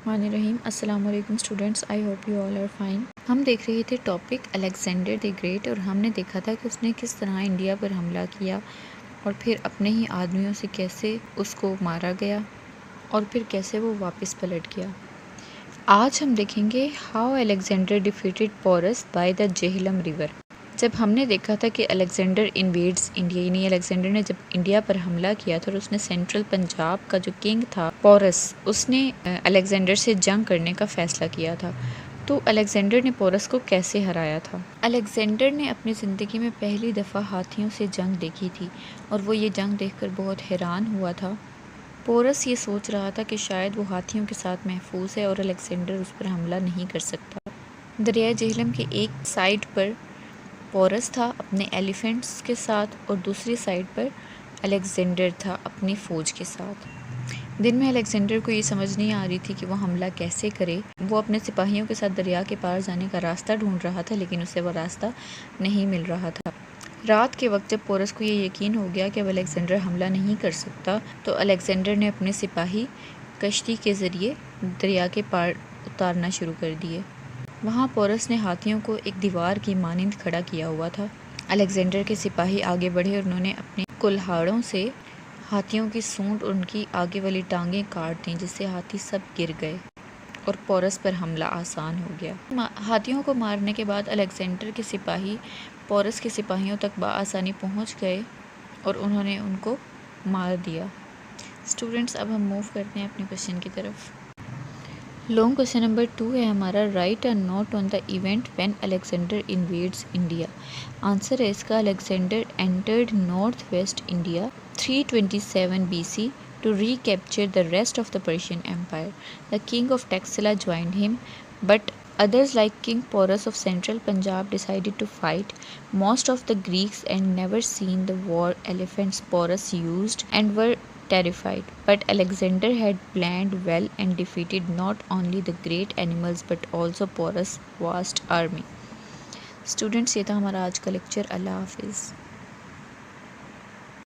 रहीम अस्सलाम वालेकुम students, I hope you all are fine. हम देख रहे थे टॉपिक अलेक्जेंडर द ग्रेट और हमने देखा था कि उसने किस तरह इंडिया पर हमला किया और फिर अपने ही आदमियों से कैसे उसको मारा गया और फिर कैसे वो वापस पलट गया। आज हम देखेंगे how Alexander defeated Porus by the Jhelum river. जब हमने देखा था कि अलेक्जेंडर इन्वेड्स इंडिया, यानी अलेक्जेंडर ने जब इंडिया पर हमला किया था और उसने सेंट्रल पंजाब का जो किंग था पोरस, उसने अलेक्जेंडर से जंग करने का फैसला किया था। तो अलेक्जेंडर ने पोरस को कैसे हराया था? अलेक्जेंडर ने अपनी ज़िंदगी में पहली दफ़ा हाथियों से जंग देखी थी और वो ये जंग देखकर बहुत हैरान हुआ था। पोरस ये सोच रहा था कि शायद वो हाथियों के साथ महफूज है और अलेक्जेंडर उस पर हमला नहीं कर सकता। दरिया जेहलम के एक साइड पर पोरस था अपने एलिफेंट्स के साथ और दूसरी साइड पर अलेक्जेंडर था अपनी फ़ौज के साथ। दिन में अलेक्जेंडर को ये समझ नहीं आ रही थी कि वो हमला कैसे करे। वो अपने सिपाहियों के साथ दरिया के पार जाने का रास्ता ढूंढ रहा था, लेकिन उसे वो रास्ता नहीं मिल रहा था। रात के वक्त जब पोरस को ये यकीन हो गया कि अब अलेक्जेंडर हमला नहीं कर सकता, तो अलेक्जेंडर ने अपने सिपाही कश्ती के ज़रिए दरिया के पार उतारना शुरू कर दिए। वहाँ पोरस ने हाथियों को एक दीवार की मानिंद खड़ा किया हुआ था। अलेक्जेंडर के सिपाही आगे बढ़े और उन्होंने अपने कुल्हाड़ों से हाथियों की सूंड और उनकी आगे वाली टांगें काट दी, जिससे हाथी सब गिर गए और पोरस पर हमला आसान हो गया। हाथियों को मारने के बाद अलेक्जेंडर के सिपाही पोरस के सिपाहियों तक बआसानी पहुँच गए और उन्होंने उनको मार दिया। स्टूडेंट्स, अब हम मूव करते हैं अपने क्वेश्चन की तरफ। लॉन्ग क्वेश्चन नंबर 2 है हमारा, right a note on the event when Alexander invades India. Answer है इसका, Alexander entered north west India 327 BC to recapture the rest of the Persian Empire. The king of Taxila joined him, but others like King Porus of central Punjab decided to fight. Most of the Greeks had never seen the war elephants Porus used and were terrified. But Alexander had planned well and defeated not only the great animals but also Porus' vast army. Students, ये था हमारा आज का lecture. अल्लाह हाफिज़।